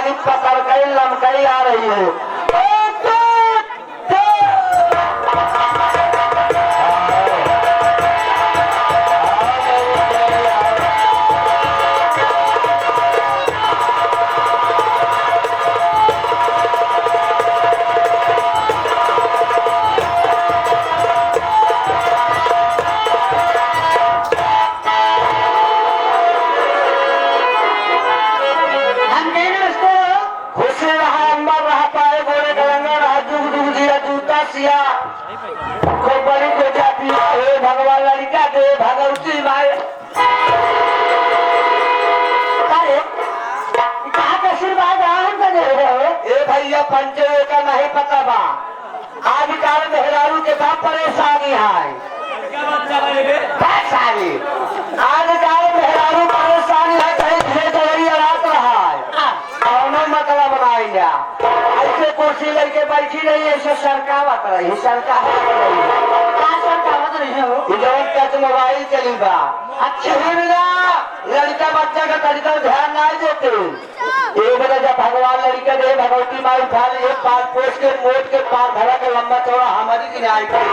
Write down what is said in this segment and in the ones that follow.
खाली पकड़ कर लमकई आ रही है। भगवान लड़का दे भगवती माए आशीर्वाद ए भैया पंचों का नहीं पता बा। आजकल मेहरारू के साथ परेशानी है सारी। आजकल मेहरारू परेशानी है कहीं भेजरिया रात रहा है कौनो मतलब बनाई जा ऐसे कुर्सी लेके बैठी रही है ऐसे सरकावत रही सरकावत रही टच मोबाइल चली बा। अच्छा लड़का बच्चा का तरीका ध्यान नहीं देते। एक जब भगवान लड़का दे भगवती माई उठा ले एक बार पोष के मोट के पार धरा के लंबा चौड़ा हमारी की न्याय करी।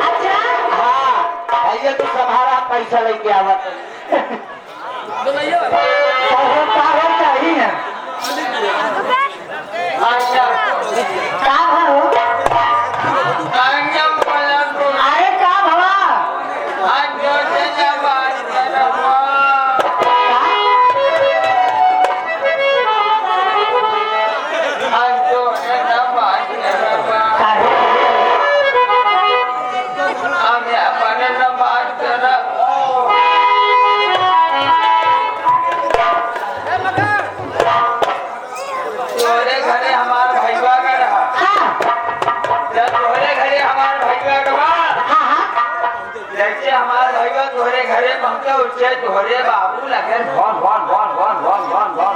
अच्छा हाँ भैया तू तुम्हारा पैसा लेके आवत चाहिए। अच्छा तोहरे बाबू लगे भौन भौन भौन भौन भौन भौन भौन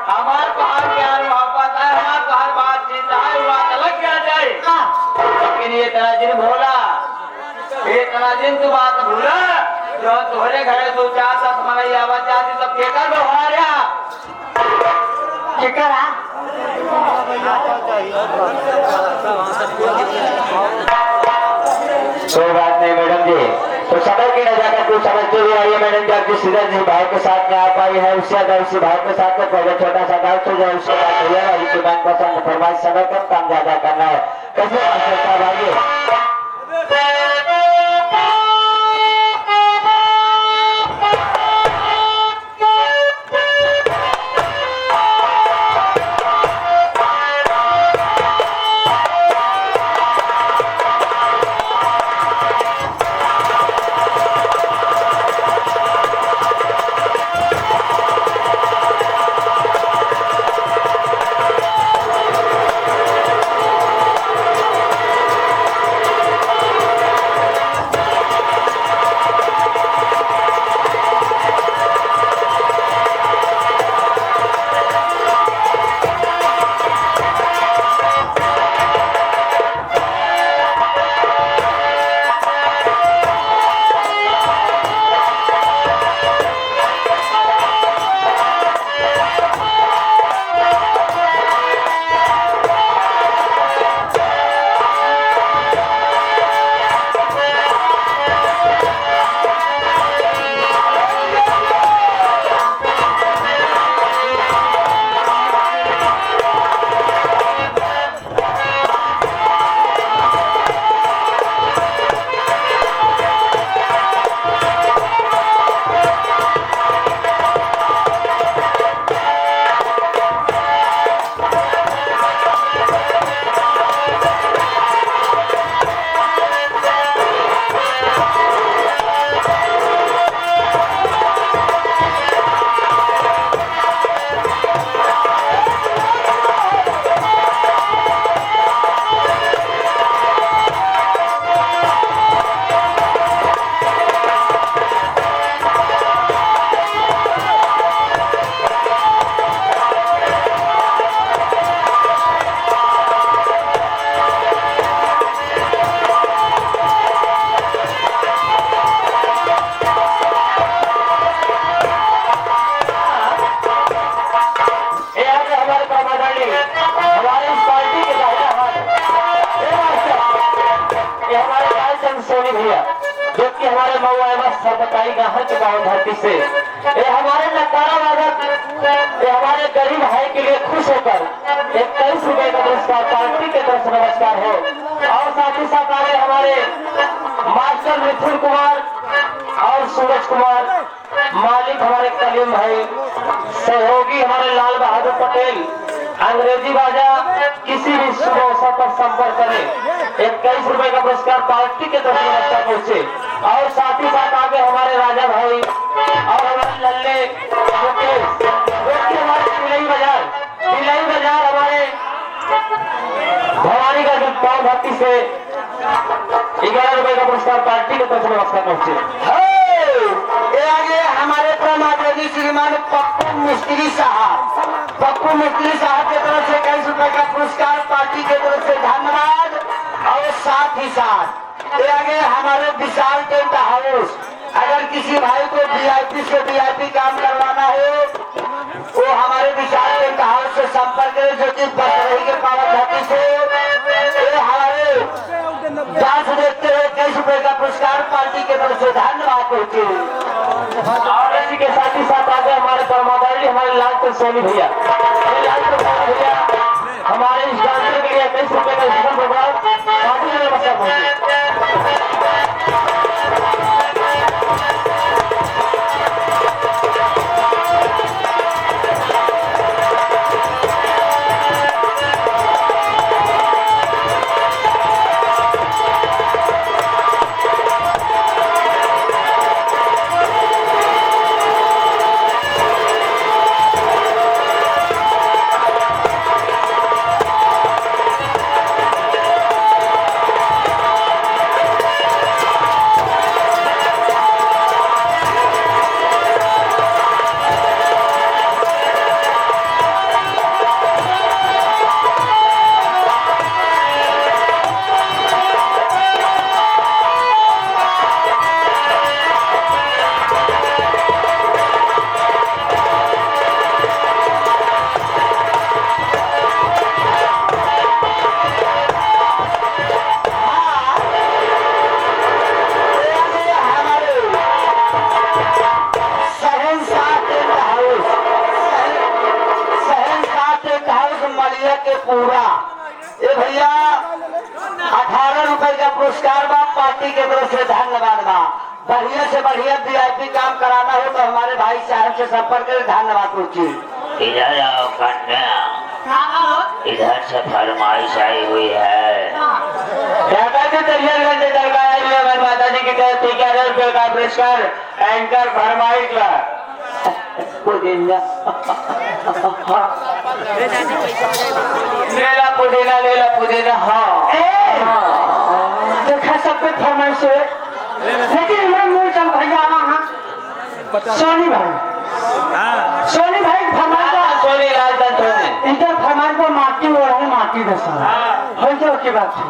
हमार पहाड़ प्यार मोहब्बत है हमार पहाड़ बातचीत है बात अलग क्या जाए। लेकिन ये इतना दिन भोला इतना दिन तू बात भूला जो तोहरे घरे दो चार सात मई आवाज जाती तब केकर व्यवहार केकर कोई बात नहीं मैडम जी। तो समझ के न जाकर कुछ समझते हुए आइए मैडम जी। आपकी सीधर जी भाई के साथ में आ पाई है उससे अगर उसी भाई के साथ में पहले छोटा सा डाउट हो जाए उसके बाद भैया इसके बाद पसंद फरमाइश समय कम काम ज्यादा करना है कैसे भाई। कि हमारे मऊ अहमद सर बताई गाहर के गाँव धरती से ये हमारे नकारा वादक ये हमारे गरीब भाई के लिए खुश होकर 21 रुपए का पुरस्कार पार्टी के तरफ से नमस्कार हो। और साथ ही साथ आगे हमारे मास्टर मिथुन कुमार और सूरज कुमार, मालिक हमारे कलीम भाई, सहयोगी हमारे लाल बहादुर पटेल। अंग्रेजी बाजा किसी भी शुभ अवसर पर संपर्क करें। 21 रुपए का पुरस्कार पार्टी के तरफ से पहुंचे। और साथ ही साथ आगे हमारे राजा भाई और हमारे लल्ले हमारे तिलई बाजार हमारे भवानी का पाव भक्ति से 11 रुपए का पुरस्कार पार्टी के तरफ से नमस्कार पहुंचे। आगे हमारे प्रमादरणीय श्रीमान पप्पू मिस्त्री साहब के तरफ से 21 रुपए का पुरस्कार पार्टी के तरफ से धन्यवाद। और साथ ही साथ आगे हमारे विशाल टेंट हाउस, अगर किसी भाई को वीआईपी से वीआईपी काम करवाना हो वो हमारे विशाल टेंट हाउस से संपर्क करें, जो कि बसरही के पावन धरती से हमारे डांस देखते हुए 21 रुपए का पुरस्कार पार्टी के तरफ से धन्यवाद पहुंचे। और इसी के साथ ही साथ आगे हमारे परमादारी हमारे लाल सोनी भैया हमारे इस डांसर के लिए 21 रुपए का स्पेशल प्रोग्राम पार्टी में नमस्कार पहुंचे। पूरा ये भैया 18 रुपए का पुरस्कार बा पार्टी के तरफ से धन्यवाद बा। बढ़िया से बढ़िया वीआईपी काम कराना हो तो हमारे भाई साहब से संपर्क करें। धन्यवाद पूछी। इधर आओ कन्या, इधर से फरमाइश आई हुई है। दादाजी माता जी की तरफ से 11 रुपए का पुरस्कार एंकर फरमाइश बा। पुदीना लेला पुदीना। हाँ देखा सब कुछ फरमाइश है, लेकिन मैं मूल चल भैया वहाँ सोनी भाई फरमाइश सोनी लाल सोनी इधर फरमाइश को माटी हो रहा है, माटी दशा हो जाओ की बात है।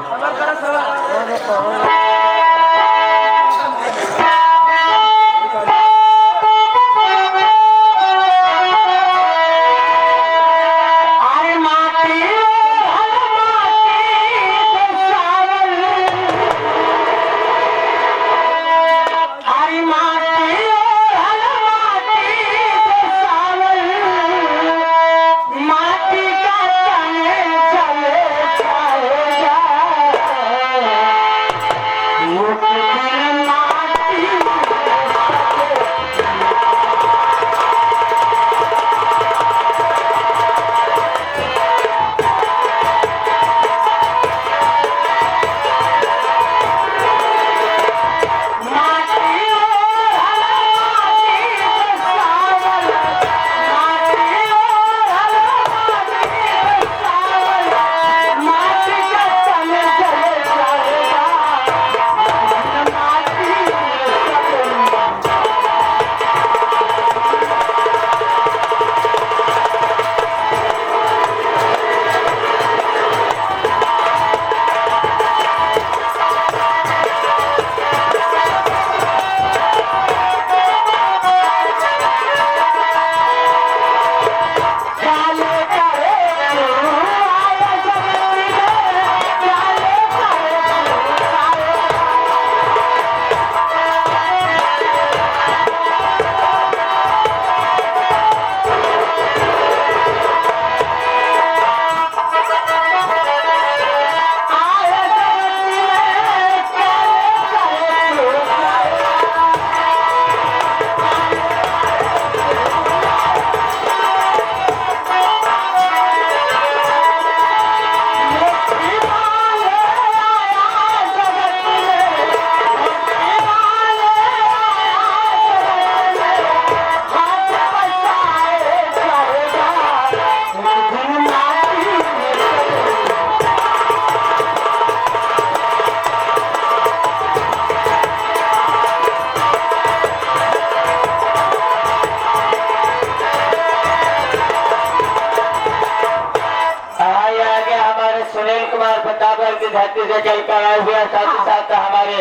धरती से चल कर आए हुए, साथ ही साथ हमारे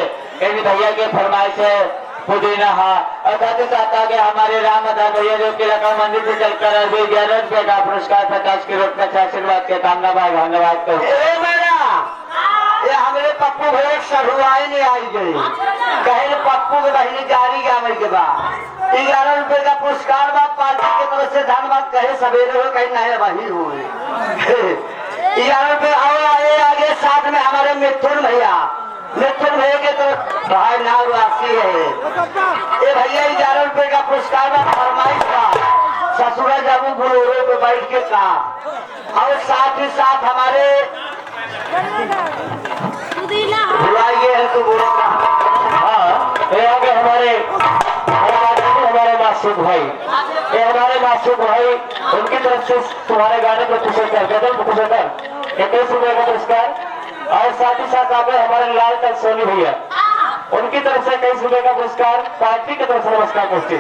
इन भैया के फरमाइश है पुदीना और साथ ही साथ आगे हमारे रामदास भैया जो कि लखनऊ मंदिर से चलकर आए हुए 11 रुपए का पुरस्कार 50 किलो का आशीर्वाद के कामना भाई धन्यवाद करो। ये हमारे पप्पू भैया सरुआई नहीं आई गई, कहे पप्पू के बहनी जारी गावे के बाद 11 रुपए का पुरस्कार बाद पार्टी की तरफ से धन्यवाद कहे सवेरे हो कहीं नहीं वही हुए 11 रुपए और आगे साथ में हमारे मिथुन भैया के तरफ भाई नाव राशि है ये भैया 11 रुपए का पुरस्कार बाद फरमाइश का ससुरा जाबू बोलोरे पे बैठ के का और साथ ही साथ हमारे बुलाइए है तो बोलो हाँ आगे हमारे मासूद भाई ये हमारे मासूद भाई उनकी तरफ से तुम्हारे गाने को कुशलकर 21 रुपए का पुरस्कार और साथ ही साथ आगे हमारे लाल तक सोनी भैया उनकी तरफ से 21 रुपए का पुरस्कार पार्टी की तरफ से नमस्कार पहुंचे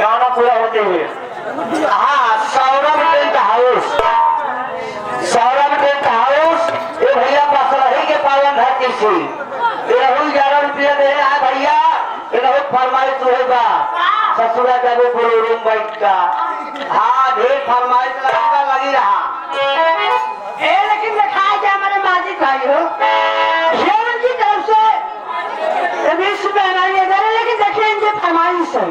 गाना पूरा होते हुए। हाँ सौरभ टेंट हाउस ये भैया पसरही के पालन धरती से 11 रुपया दे रहा है भैया फरमाइश होगा ससुरा का भी पूरे रूम बैठ का हाँ ढेर फरमाइश लगी रहा लेकिन दिखाया जाए हमारे माजिद भाई हो उनकी तरफ से 20 रुपए हमारी लेकिन देखिए इनके फरमाइश है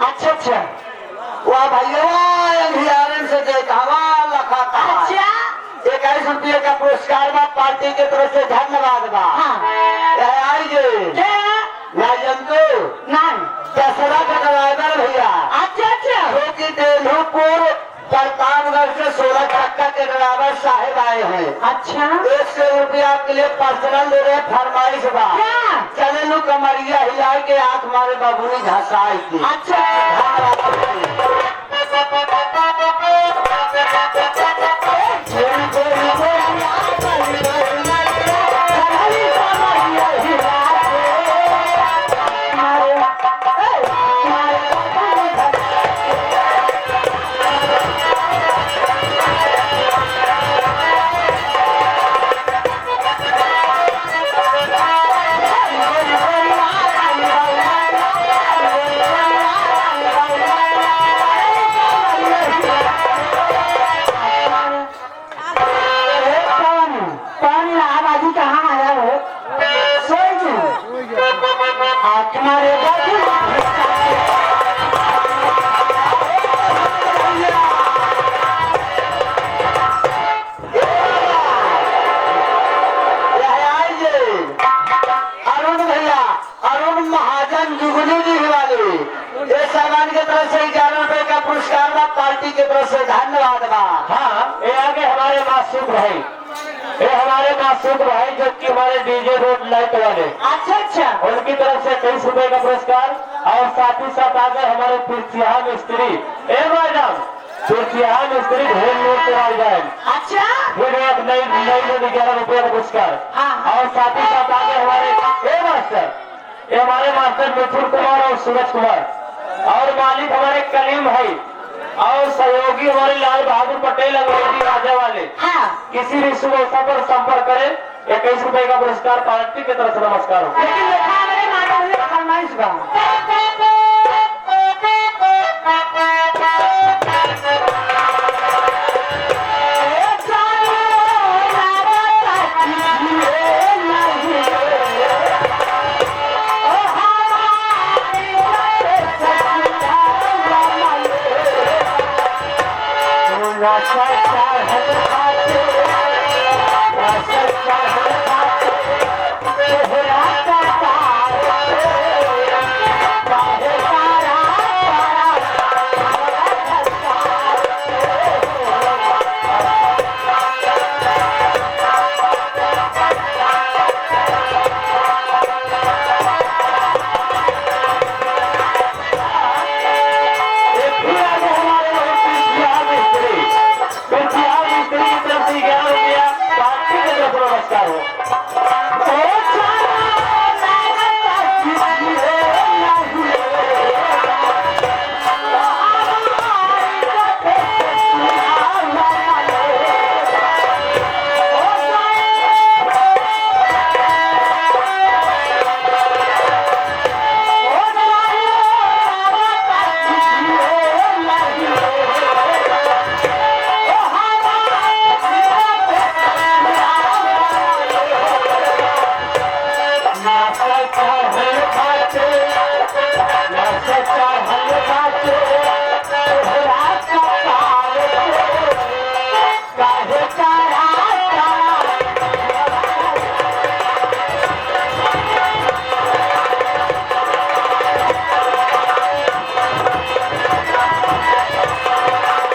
अच्छा अच्छा वह भैया अंधियारे से देखा लखा था। अच्छा 21 रुपये का पुरस्कार बा पार्टी के तरफ से धन्यवाद बा। हाँ आई जे क्या ना जनतो नहीं दसरा का ड्राइवर भैया अच्छा अच्छा जो कि देलूपुर प्रतापगढ़ से 16 चक्का के ड्राइवर साहेब आए हैं। अच्छा 100 रुपया के लिए पर्सनल दे रहे फरमाइश बा। क्या चले लू कमरिया हिलाई के आंख मारे बाबूनी घसाई थी। अच्छा अरुण भैया अरुण महाजन जुगनू जी वाले ये सामान के तरफ से 11 रुपए का पुरस्कार बा पार्टी के तरफ से धन्यवाद बा। हाँ ये आगे हमारे मासूम भाई ये हमारे मासूम भाई जो कि हमारे डीजे रोड लाइट वाले अच्छा अच्छा उनकी तरफ से 23 रुपए का पुरस्कार और साथ ही साथ आगे हमारे पिरसिया मिस्त्री मैडम पिरसिया मिस्त्री ढेर लोग कराई जाए अच्छा फिर एक नई 11 रुपए का पुरस्कार हाँ। और साथ ही साथ आगे हमारे मास्टर ये हमारे मास्टर मिथुन कुमार और सूरज कुमार और मालिक हमारे कलीम भाई और सहयोगी हमारे लाल बहादुर पटेल अंग्रेजी राजा वाले। हाँ किसी भी शुभ अवसर पर संपर्क करें। 21 रुपए का पुरस्कार पार्टी की तरफ से नमस्कार हो। लेकिन देखा मेरे मानो हुए फरमाइश बा Cha cha